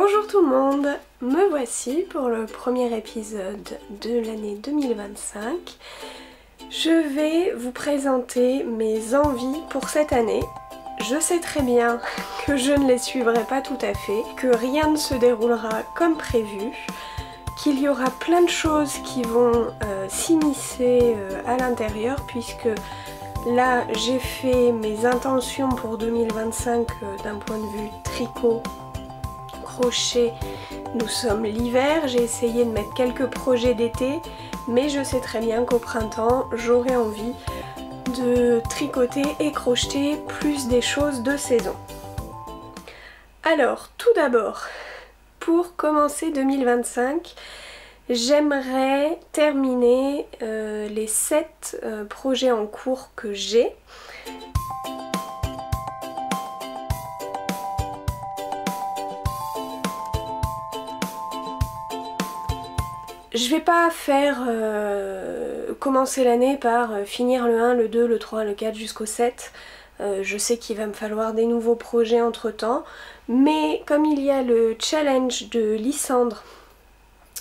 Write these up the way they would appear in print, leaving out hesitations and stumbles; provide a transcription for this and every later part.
Bonjour tout le monde, me voici pour le premier épisode de l'année 2025. Je vais vous présenter mes envies pour cette année. Je sais très bien que je ne les suivrai pas tout à fait, que rien ne se déroulera comme prévu, qu'il y aura plein de choses qui vont s'immiscer à l'intérieur puisque là j'ai fait mes intentions pour 2025 d'un point de vue tricot, crochet. Nous sommes l'hiver, j'ai essayé de mettre quelques projets d'été, mais je sais très bien qu'au printemps j'aurai envie de tricoter et crocheter plus des choses de saison. Alors tout d'abord, pour commencer 2025, j'aimerais terminer les 7 projets en cours que j'ai. Je vais pas faire commencer l'année par finir le 1, le 2, le 3, le 4 jusqu'au 7. Je sais qu'il va me falloir des nouveaux projets entre temps, mais comme il y a le challenge de Lysandre,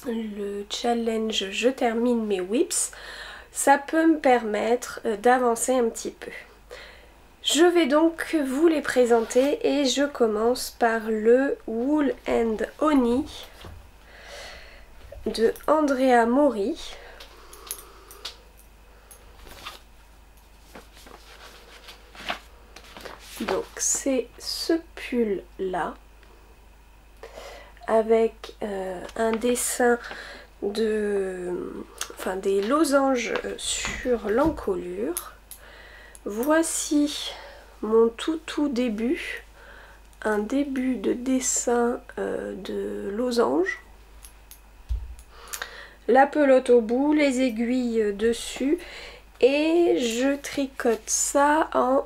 le challenge je termine mes whips, ça peut me permettre d'avancer un petit peu. Je vais donc vous les présenter et je commence par le Wool and Honey de Andrea Mori. Donc c'est ce pull là avec un dessin des losanges sur l'encolure. Voici mon tout début, un début de dessin de losange. La pelote au bout, les aiguilles dessus et je tricote ça en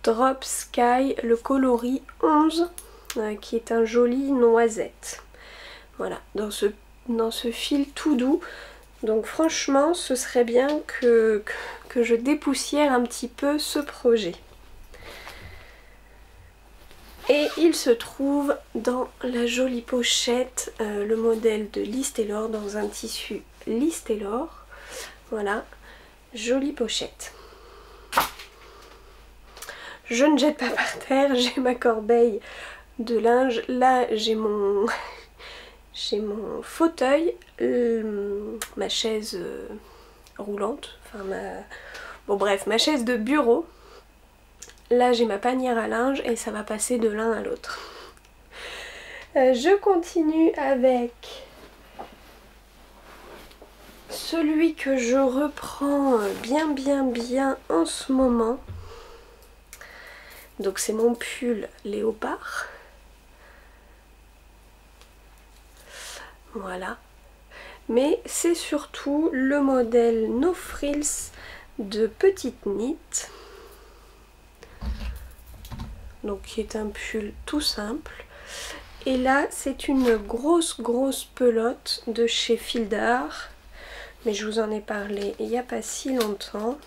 Drop Sky, le coloris 11 qui est un joli noisette. Voilà, dans ce fil tout doux. Donc franchement ce serait bien que je dépoussière un petit peu ce projet. Et il se trouve dans la jolie pochette, le modèle de Liz Taylor dans un tissu Liz Taylor. Voilà, jolie pochette. Je ne jette pas par terre, j'ai ma corbeille de linge. Là j'ai mon fauteuil, ma chaise roulante, enfin bon bref, ma chaise de bureau. Là j'ai ma panière à linge et ça va passer de l'un à l'autre. Je continue avec celui que je reprends bien en ce moment. Donc c'est mon pull léopard. Voilà. Mais c'est surtout le modèle No Frills de Petite Knit. Donc qui est un pull tout simple. Et là c'est une grosse pelote de chez Fil d'Art, mais je vous en ai parlé il n'y a pas si longtemps.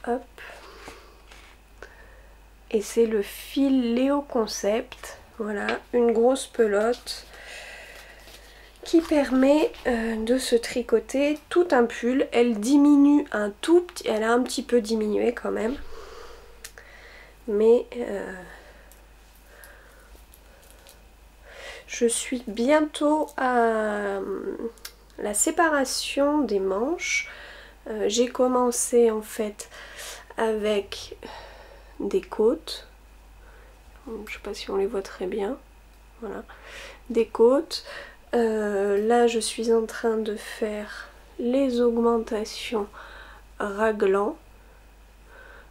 Hop. Et c'est le fil Léo Concept. Voilà, une grosse pelote qui permet de se tricoter tout un pull. Elle diminue un tout petit, elle a un petit peu diminué quand même, mais je suis bientôt à la séparation des manches. J'ai commencé en fait avec des côtes, je sais pas si on les voit très bien, voilà, des côtes. Là je suis en train de faire les augmentations raglan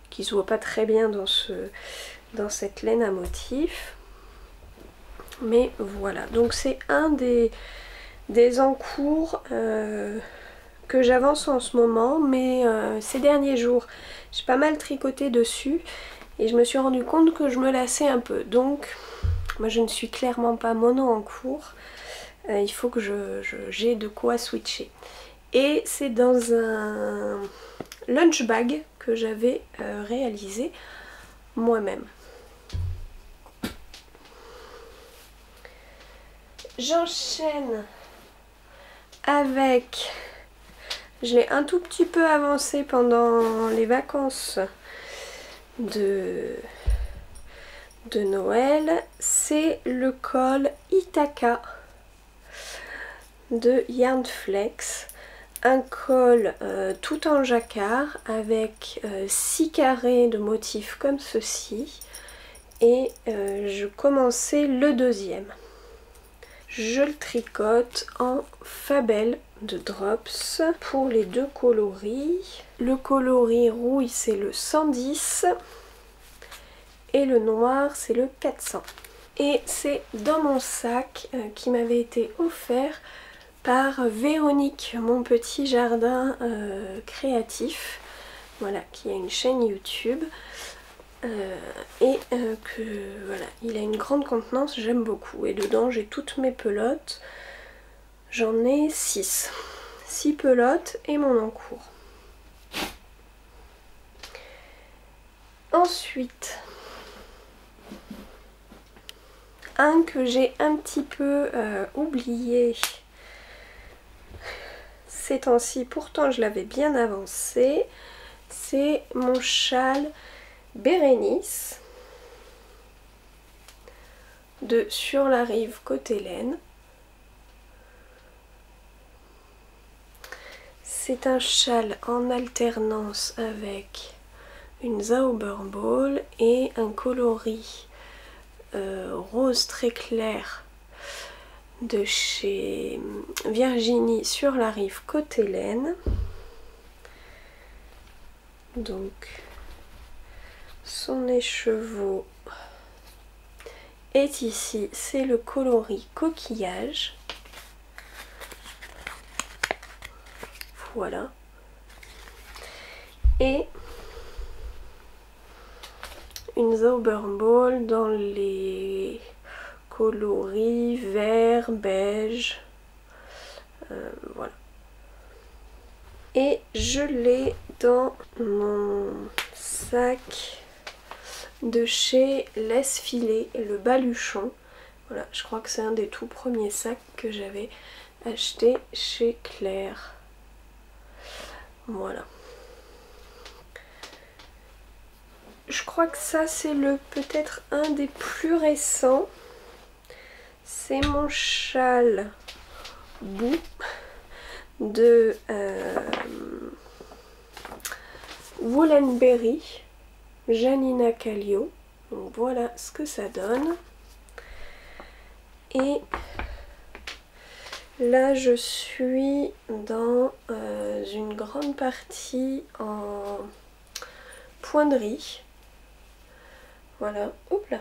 qui se voient pas très bien dans cette laine à motif, mais voilà. Donc c'est un des encours que j'avance en ce moment, mais ces derniers jours j'ai pas mal tricoté dessus et je me suis rendu compte que je me lassais un peu. Donc moi je ne suis clairement pas mono en cours. Il faut que j'ai de quoi switcher. Et c'est dans un lunch bag que j'avais réalisé moi-même. j'enchaîne avec, je l'ai un tout petit peu avancé pendant les vacances de Noël, c'est le col Ithaka de Yarnflex. Un col tout en jacquard avec 6 carrés de motifs comme ceci. Et je commençais le deuxième. Je le tricote en Fabel de Drops pour les deux coloris. Le coloris rouille c'est le 110 et le noir c'est le 400. Et c'est dans mon sac qui m'avait été offert par Véronique, mon petit jardin créatif, voilà, qui a une chaîne YouTube. Que voilà, il a une grande contenance, j'aime beaucoup. Et dedans j'ai toutes mes pelotes, j'en ai 6 pelotes et mon encours. Ensuite, un que j'ai un petit peu oublié ces temps-ci, pourtant je l'avais bien avancé, c'est mon châle Bérénice de Sur la rive côté laine. C'est un châle en alternance avec une Zauberball et un coloris rose très clair de chez Virginie Sur la rive côté laine. Donc son écheveau est ici, c'est le coloris coquillage. Voilà. Et une Zauberball dans les coloris vert, beige. Voilà. Et je l'ai dans mon sac de chez Laisse Filer, le baluchon. Voilà, je crois que c'est un des tout premiers sacs que j'avais acheté chez Claire. Voilà. Je crois que ça c'est le peut-être un des plus récents. C'est mon châle bout de Woolenberry, Janina Kallio. Donc voilà ce que ça donne. Et là je suis dans une grande partie en poinderie. Voilà, hop là.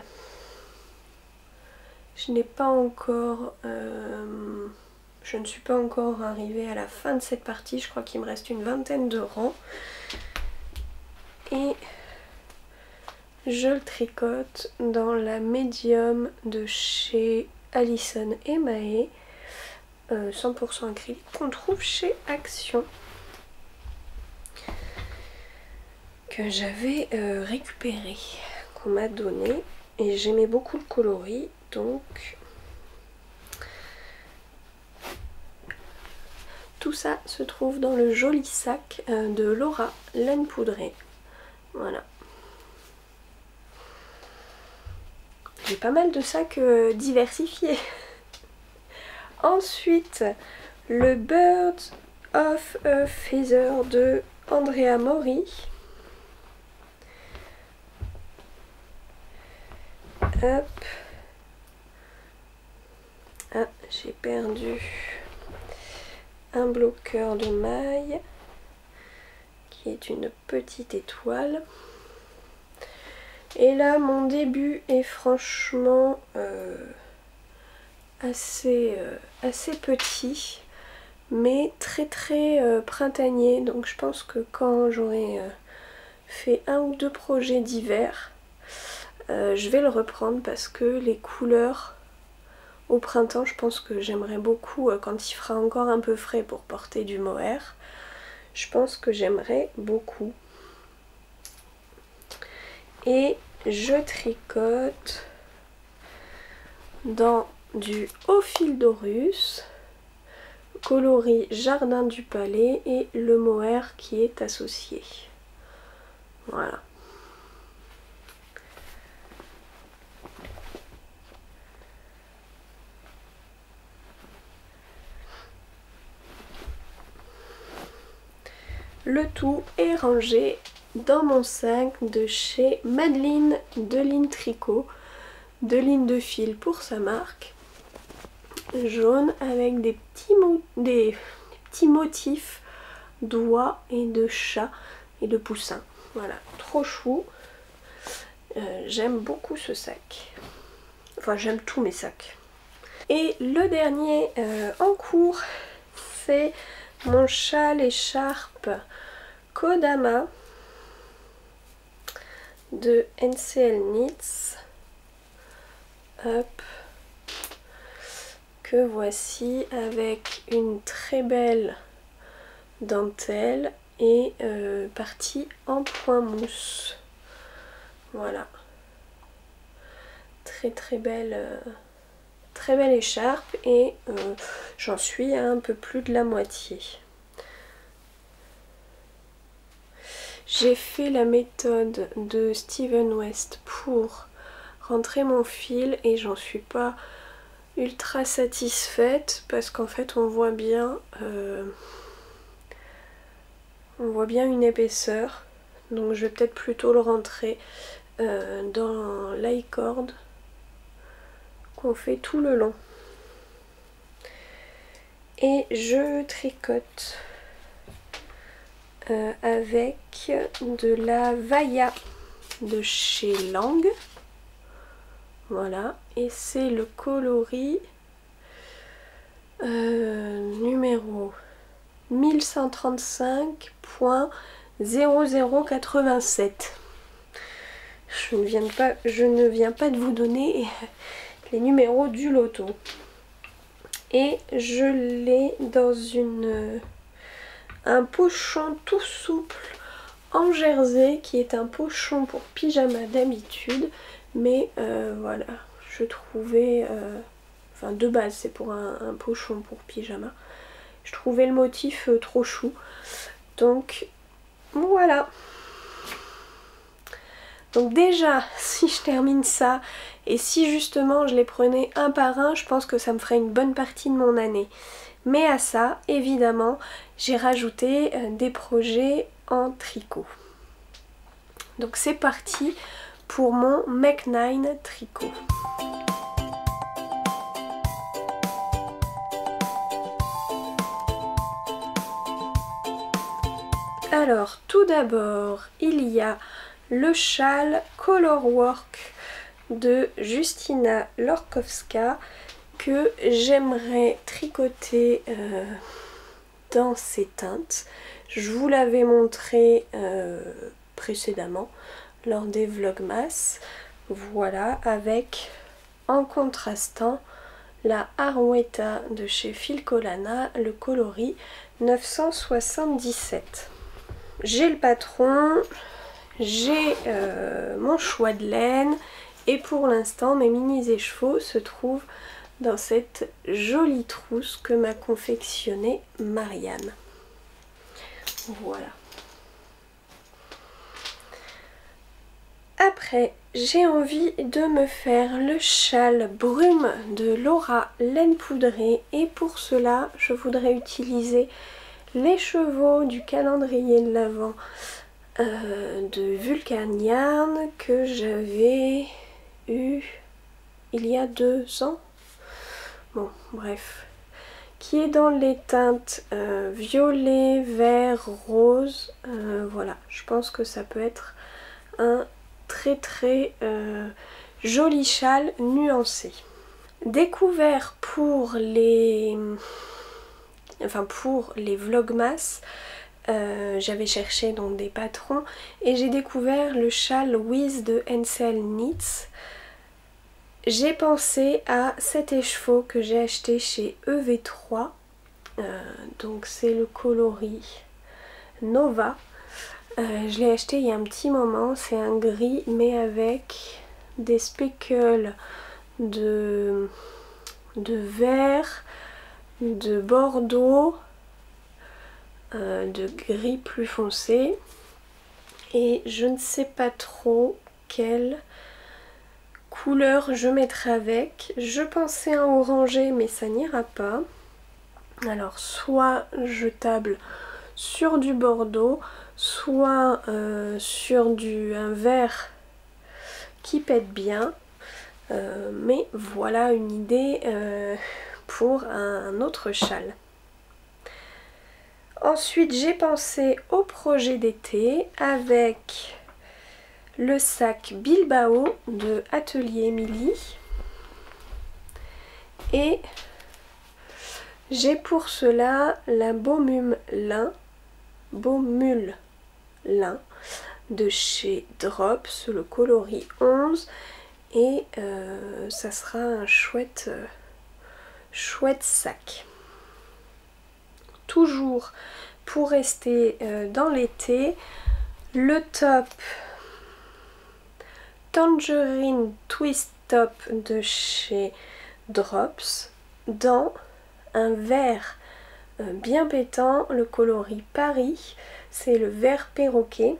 Je n'ai pas encore... je ne suis pas encore arrivée à la fin de cette partie. Je crois qu'il me reste une vingtaine de rangs. Et je le tricote dans la médium de chez Alison et Mahé. 100% acrylique qu'on trouve chez Action. Que j'avais récupéré, qu'on m'a donné. Et j'aimais beaucoup le coloris. Donc tout ça se trouve dans le joli sac de Laura, laine poudrée. Voilà. J'ai pas mal de sacs diversifiés. Ensuite, le Birds of a Feather de Andrea Mori. Hop. Ah, j'ai perdu un bloqueur de maille qui est une petite étoile. Et là mon début est franchement assez petit, mais très printanier. Donc je pense que quand j'aurai fait un ou deux projets d'hiver, je vais le reprendre parce que les couleurs au printemps, je pense que j'aimerais beaucoup, quand il fera encore un peu frais pour porter du mohair, je pense que j'aimerais beaucoup. Et je tricote dans du Ophildorus, coloris Jardin du Palais et le mohair qui est associé. Voilà. Le tout est rangé dans mon sac de chez Madeleine Deline Tricot, de lignes de fil pour sa marque, jaune avec des petits motifs d'oies et de chats et de poussins. Voilà, trop chou. J'aime beaucoup ce sac. Enfin, j'aime tous mes sacs. Et le dernier en cours, c'est mon châle écharpe Kodama de NCL Knits. Hop, que voici avec une très belle dentelle et partie en point mousse. Voilà, très belle écharpe et j'en suis à un peu plus de la moitié. J'ai fait la méthode de Steven West pour rentrer mon fil et j'en suis pas ultra satisfaite parce qu'en fait on voit bien une épaisseur, donc je vais peut-être plutôt le rentrer dans l'i-cord qu'on fait tout le long. Et je tricote avec de la Vaya de chez Lang. Voilà, et c'est le coloris numéro 1135.0087. Je ne viens pas de vous donner les numéros du loto. Et je l'ai dans un pochon tout souple en jersey qui est un pochon pour pyjama d'habitude. Mais voilà, je trouvais, enfin de base c'est pour un pochon pour pyjama, je trouvais le motif trop chou, donc voilà. Donc déjà, si je termine ça, et si justement je les prenais un par un, je pense que ça me ferait une bonne partie de mon année. Mais à ça, évidemment, j'ai rajouté des projets en tricot. Donc c'est parti pour mon Make 9 tricot. Alors tout d'abord il y a le châle Color Work de Justyna Lorkowska que j'aimerais tricoter dans ces teintes. Je vous l'avais montré précédemment lors des vlogmas. Voilà, avec en contrastant la Arwetta de chez Filcolana, le coloris 977. J'ai le patron, j'ai mon choix de laine et pour l'instant mes mini écheveaux se trouvent dans cette jolie trousse que m'a confectionnée Marianne. Voilà. Après, j'ai envie de me faire le châle brume de Laura laine poudrée et pour cela, je voudrais utiliser les chevaux du calendrier de l'Avent de Vulcan Yarn que j'avais eu il y a 2 ans. Bon, bref. Qui est dans les teintes violet, vert, rose. Voilà, je pense que ça peut être un très joli châle nuancé. Découvert pour les vlogmas, j'avais cherché donc des patrons et j'ai découvert le châle Wiz de NCL Knits. J'ai pensé à cet écheveau que j'ai acheté chez EV3, donc c'est le coloris Nova. Je l'ai acheté il y a un petit moment, c'est un gris mais avec des speckles de de vert, de bordeaux, de gris plus foncé. Et je ne sais pas trop quelle couleur je mettrai avec. Je pensais un orangé mais ça n'ira pas. Alors soit je table sur du bordeaux, soit sur un vert qui pète bien. Mais voilà une idée pour un autre châle. Ensuite j'ai pensé au projet d'été avec le sac Bilbao de Atelier Émilie. Et j'ai pour cela la Baumule lin de chez Drops, le coloris 11. Et ça sera un chouette sac. Toujours pour rester dans l'été, le top Tangerine Twist Top de chez Drops dans un vert bien pétant, le coloris Paris, c'est le vert perroquet.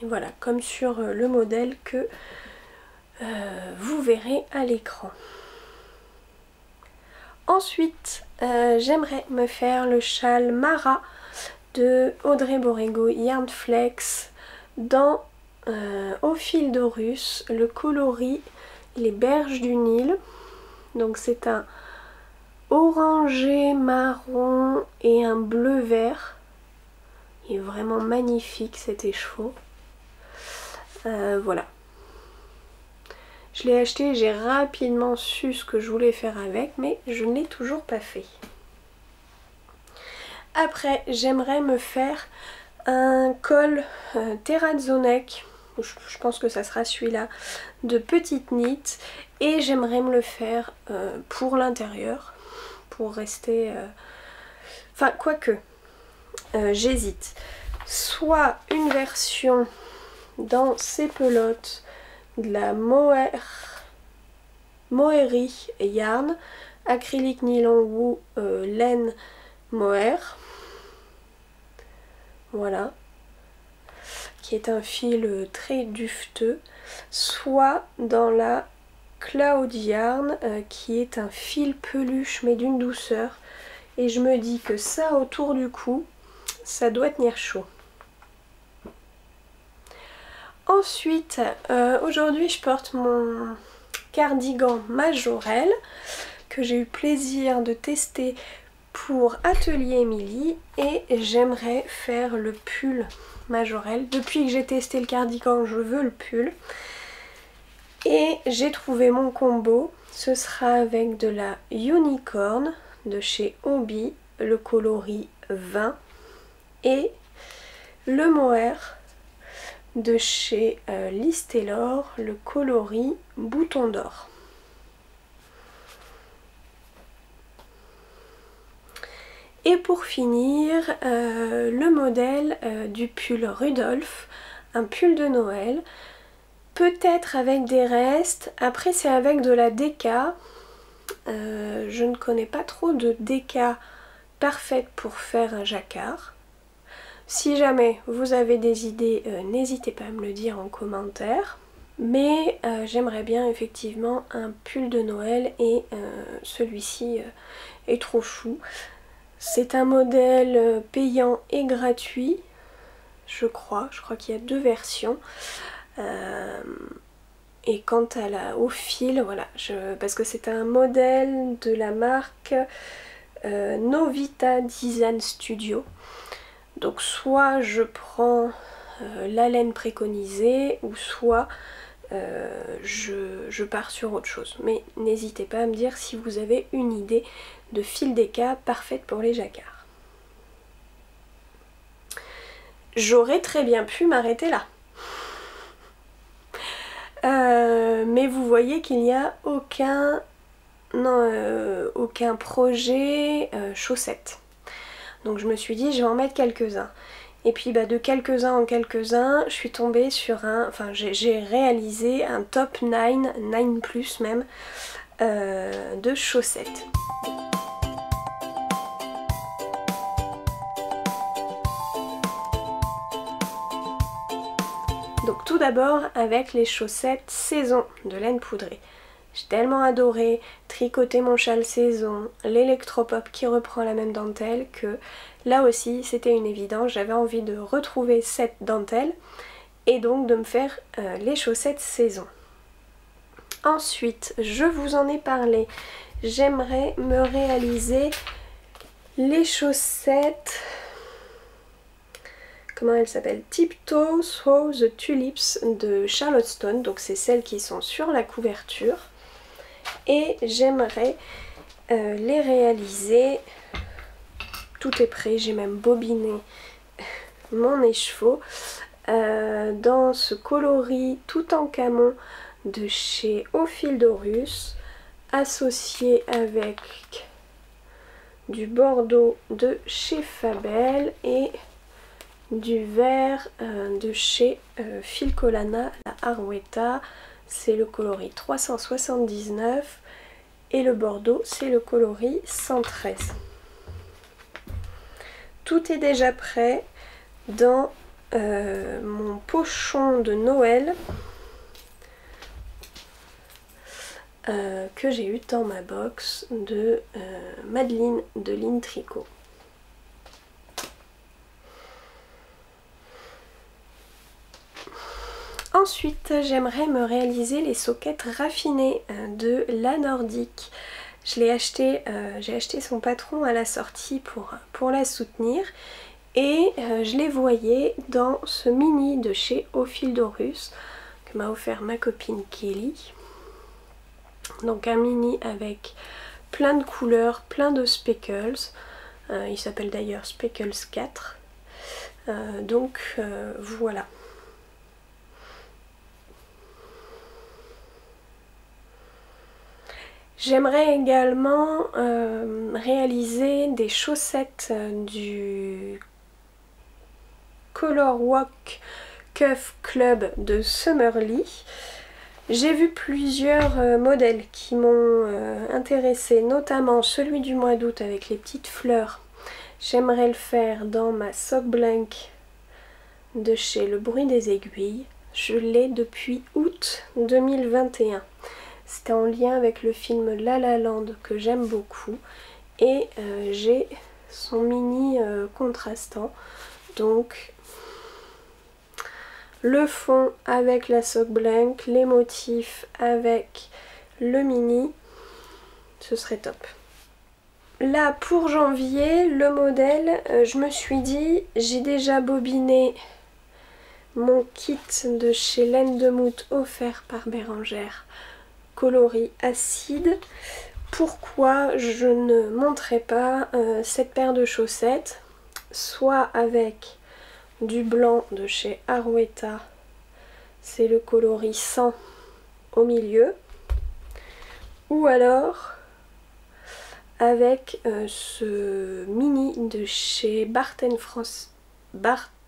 Et voilà, comme sur le modèle que vous verrez à l'écran. Ensuite, j'aimerais me faire le châle Mara de Audrey Borrego Yarn Flex dans au fil d'Orus, le coloris Les Berges du Nil. Donc c'est un orangé marron et un bleu vert. Il est vraiment magnifique cet écheveau. Voilà. Je l'ai acheté, j'ai rapidement su ce que je voulais faire avec, mais je ne l'ai toujours pas fait. Après, j'aimerais me faire un col Terrazzo-neck, je pense que ça sera celui-là, de petite knit, et j'aimerais me le faire pour l'intérieur, pour rester... Enfin, quoique, j'hésite. Soit une version dans ces pelotes de la Mohair Yarn, acrylique nylon ou laine mohair, voilà, qui est un fil très dufteux, soit dans la Cloud Yarn qui est un fil peluche mais d'une douceur, et je me dis que ça autour du cou ça doit tenir chaud. Ensuite, aujourd'hui je porte mon cardigan Majorelle que j'ai eu plaisir de tester pour Atelier Émilie, et j'aimerais faire le pull Majorelle. Depuis que j'ai testé le cardigan, je veux le pull. Et j'ai trouvé mon combo, ce sera avec de la Unicorn de chez Hobby, le coloris 20, et le mohair de chez Liz Taylor, le coloris bouton d'or. Et pour finir, le modèle du pull Rudolph, un pull de Noël, peut-être avec des restes, après c'est avec de la déca. Je ne connais pas trop de déca parfaite pour faire un jacquard. Si jamais vous avez des idées, n'hésitez pas à me le dire en commentaire. Mais j'aimerais bien effectivement un pull de Noël, et celui-ci est trop chou. C'est un modèle payant et gratuit, je crois qu'il y a 2 versions. Et quant au fil, voilà, parce que c'est un modèle de la marque Novita Design Studio. Donc soit je prends la laine préconisée, ou soit je pars sur autre chose. Mais n'hésitez pas à me dire si vous avez une idée de fil déca parfaite pour les jacquards. J'aurais très bien pu m'arrêter là. Mais vous voyez qu'il n'y a aucun projet chaussettes. Donc je me suis dit je vais en mettre quelques-uns. Et puis de quelques-uns en quelques-uns, je suis tombée sur j'ai réalisé un top 9 plus même, de chaussettes. Donc tout d'abord avec les chaussettes saison de laine poudrée. J'ai tellement adoré tricoter mon châle saison, l'électropop qui reprend la même dentelle, que là aussi c'était une évidence, j'avais envie de retrouver cette dentelle et donc de me faire les chaussettes saison. Ensuite, je vous en ai parlé, j'aimerais me réaliser les chaussettes, comment elles s'appellent, Tiptoe Through the Tulips de Charlotte Stone, donc c'est celles qui sont sur la couverture. Et j'aimerais les réaliser, tout est prêt, j'ai même bobiné mon écheveau, dans ce coloris tout en camon de chez Ophildorus, associé avec du bordeaux de chez Fabel et du vert de chez Filcolana, la Arwetta. C'est le coloris 379 et le bordeaux c'est le coloris 113. Tout est déjà prêt dans mon pochon de Noël que j'ai eu dans ma box de Madeleine de Line Tricot. Ensuite, j'aimerais me réaliser les soquettes raffinées de La Nordique. Je l'ai acheté, j'ai acheté son patron à la sortie pour la soutenir et je les voyais dans ce mini de chez Ophildorus que m'a offert ma copine Kelly. Donc un mini avec plein de couleurs, plein de speckles. Il s'appelle d'ailleurs Speckles 4. Voilà. J'aimerais également réaliser des chaussettes du Color Walk Cuff Club de Summerly. J'ai vu plusieurs modèles qui m'ont intéressé, notamment celui du mois d'août avec les petites fleurs. J'aimerais le faire dans ma sock blank de chez Le Bruit des Aiguilles. Je l'ai depuis août 2021. C'était en lien avec le film La La Land que j'aime beaucoup et j'ai son mini contrastant, donc le fond avec la sock blank, les motifs avec le mini, ce serait top. Là pour janvier, le modèle, je me suis dit, j'ai déjà bobiné mon kit de chez Laine de Moute offert par Bérangère, coloris acide. Pourquoi je ne montrerai pas cette paire de chaussettes, soit avec du blanc de chez Arwetta, c'est le coloris 100 au milieu, ou alors avec ce mini de chez Bart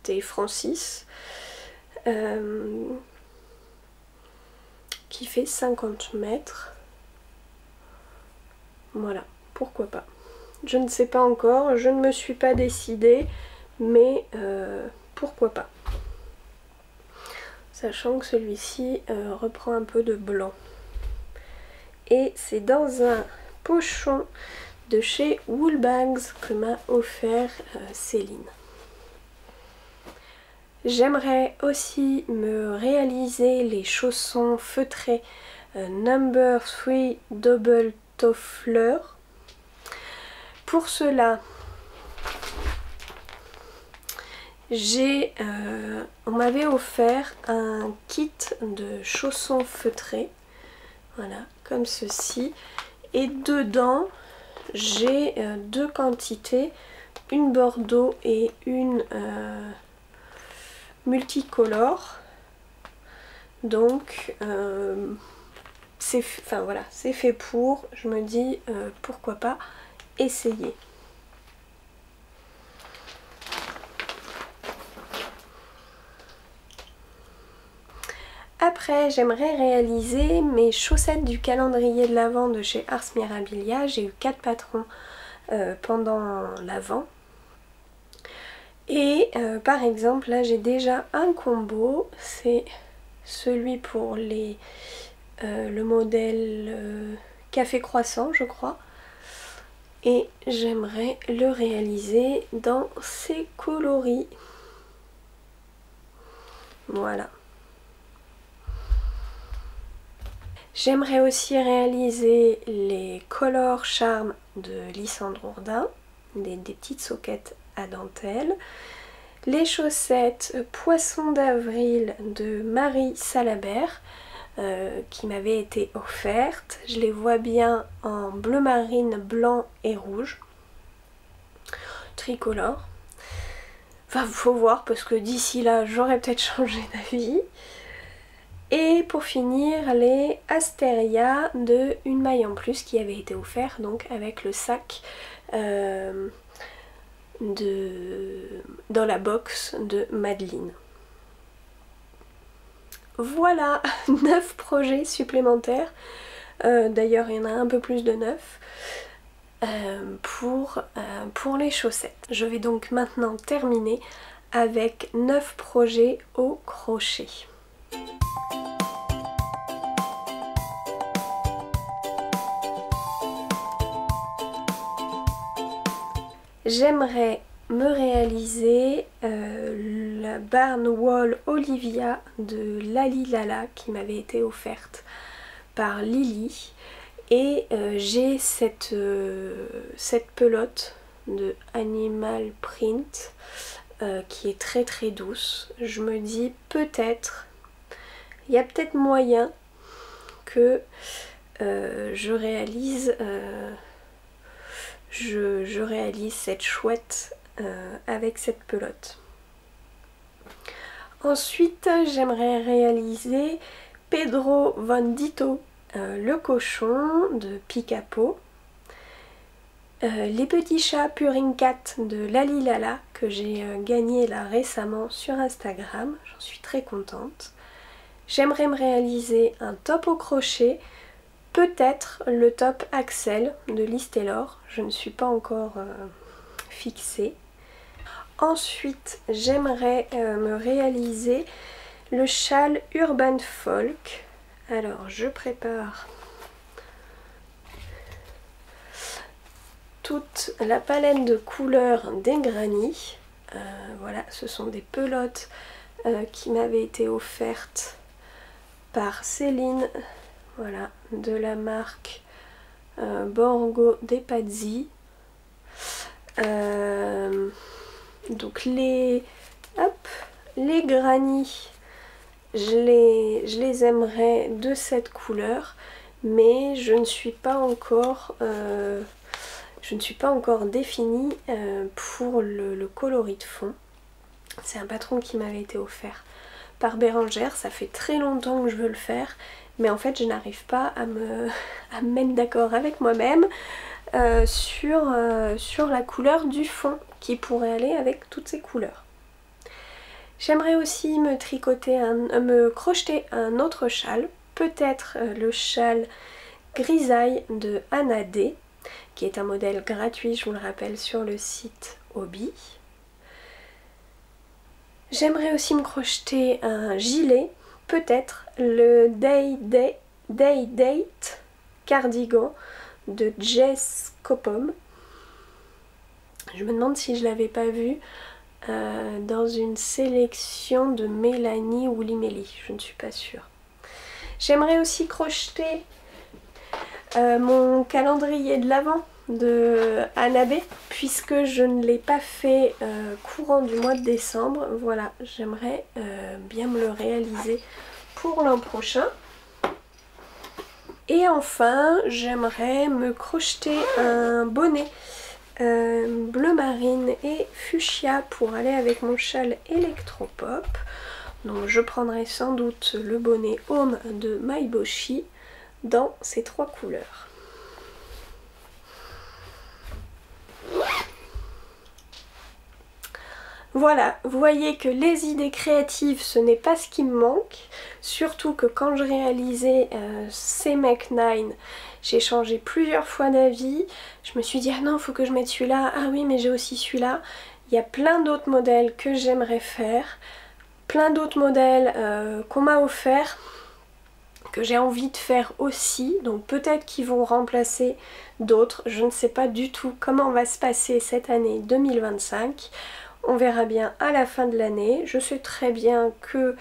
et Francis qui fait 50 mètres. Voilà, pourquoi pas. Je ne sais pas encore, je ne me suis pas décidée, mais pourquoi pas. Sachant que celui-ci reprend un peu de blanc. Et c'est dans un pochon de chez Woolbags que m'a offert Céline. J'aimerais aussi me réaliser les chaussons feutrés Number 3 Double Toe Fleur. Pour cela, on m'avait offert un kit de chaussons feutrés, voilà, comme ceci, et dedans j'ai deux quantités, une bordeaux et une multicolore. Donc c'est fait pour, je me dis pourquoi pas essayer. Après, j'aimerais réaliser mes chaussettes du calendrier de l'Avent de chez Ars Mirabilia. J'ai eu 4 patrons pendant l'Avent. Et par exemple, là j'ai déjà un combo. C'est celui pour le modèle café croissant, je crois. Et j'aimerais le réaliser dans ces coloris. Voilà. J'aimerais aussi réaliser les Color Charm de Lysandre Ourdin, des petites soquettes à dentelle. Les chaussettes Poisson d'avril de Marie Salabert, qui m'avaient été offertes. Je les vois bien en bleu marine, blanc et rouge. Tricolore. Enfin, faut voir parce que d'ici là, j'aurais peut-être changé d'avis. Et pour finir, les Asteria de Une maille en plus qui avait été offert donc avec le sac dans la box de Madeleine. Voilà, 9 projets supplémentaires. D'ailleurs, il y en a un peu plus de 9 pour les chaussettes. Je vais donc maintenant terminer avec 9 projets au crochet. J'aimerais me réaliser la Barn Wall Olivia de Lali Lala qui m'avait été offerte par Lily. Et j'ai cette pelote de Animal Print qui est très très douce. Je me dis peut-être, il y a peut-être moyen que je réalise cette chouette avec cette pelote. Ensuite, j'aimerais réaliser Pedro Vandito, le cochon de Picapo. Les petits chats Puring Cat de Lali Lala que j'ai gagné là récemment sur Instagram. J'en suis très contente. J'aimerais me réaliser un top au crochet. Peut-être le top Axel de Liz Taylor, je ne suis pas encore fixée. Ensuite, j'aimerais me réaliser le châle Urban Folk. Alors, je prépare toute la palette de couleurs des Granny. Voilà, ce sont des pelotes qui m'avaient été offertes par Céline. Voilà, de la marque Borgo dei Pazzi. Donc les Granny, je les aimerais de cette couleur, mais je ne suis pas encore définie pour le coloris de fond. C'est un patron qui m'avait été offert par Bérangère. Ça fait très longtemps que je veux le faire, mais en fait je n'arrive pas à me mettre d'accord avec moi-même sur la couleur du fond qui pourrait aller avec toutes ces couleurs. J'aimerais aussi me crocheter un autre châle, peut-être le châle grisaille de Anna D, qui est un modèle gratuit, je vous le rappelle, sur le site Hobby. J'aimerais aussi me crocheter un gilet, peut-être le Day Date cardigan de Jess Copom. Je me demande si je l'avais pas vu dans une sélection de Mélanie ou Limélie, je ne suis pas sûre. J'aimerais aussi crocheter mon calendrier de l'Avent de Anna B, puisque je ne l'ai pas fait courant du mois de décembre. Voilà, j'aimerais bien me le réaliser pour l'an prochain. Et enfin, j'aimerais me crocheter un bonnet bleu marine et fuchsia pour aller avec mon châle électropop. Donc je prendrai sans doute le bonnet Home de Maiboshi dans ces 3 couleurs. Voilà, vous voyez que les idées créatives, ce n'est pas ce qui me manque. Surtout que quand je réalisais ces Make 9, j'ai changé plusieurs fois d'avis. Je me suis dit, ah non, faut que je mette celui-là. Ah oui, mais j'ai aussi celui-là. Il y a plein d'autres modèles que j'aimerais faire. Plein d'autres modèles qu'on m'a offerts, que j'ai envie de faire aussi. Donc peut-être qu'ils vont remplacer d'autres. Je ne sais pas du tout comment va se passer cette année 2025. On verra bien à la fin de l'année. Je sais très bien que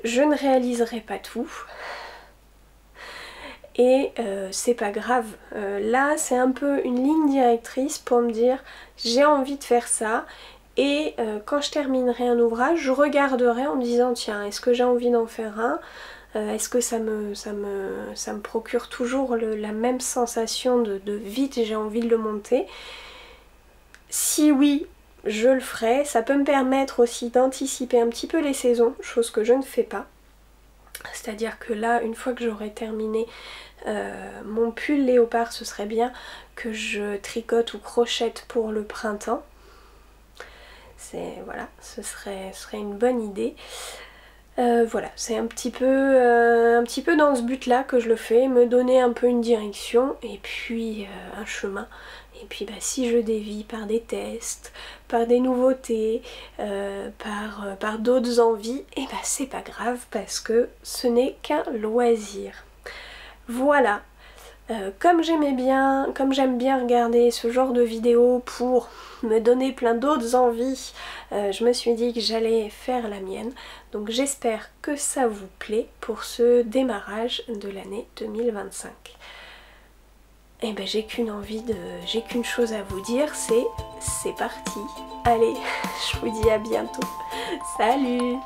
je ne réaliserai pas tout. Et c'est pas grave. Là, c'est un peu une ligne directrice pour me dire j'ai envie de faire ça. Et quand je terminerai un ouvrage, je regarderai en me disant tiens, est-ce que j'ai envie d'en faire un ? Est-ce que ça me procure toujours la même sensation de vite j'ai envie de le monter ? Si oui, je le ferai. Ça peut me permettre aussi d'anticiper un petit peu les saisons, chose que je ne fais pas. C'est-à-dire que là, une fois que j'aurai terminé mon pull léopard, ce serait bien que je tricote ou crochette pour le printemps. Voilà, ce serait une bonne idée. Voilà, c'est un petit peu dans ce but-là que je le fais, me donner un peu une direction et puis un chemin. Et puis bah, si je dévie par des tests, par des nouveautés, par d'autres envies, et bah c'est pas grave parce que ce n'est qu'un loisir. Voilà, comme j'aime bien regarder ce genre de vidéos pour me donner plein d'autres envies, je me suis dit que j'allais faire la mienne. Donc j'espère que ça vous plaît pour ce démarrage de l'année 2025. Et ben j'ai qu'une chose à vous dire, c'est parti. Allez, je vous dis à bientôt. Salut!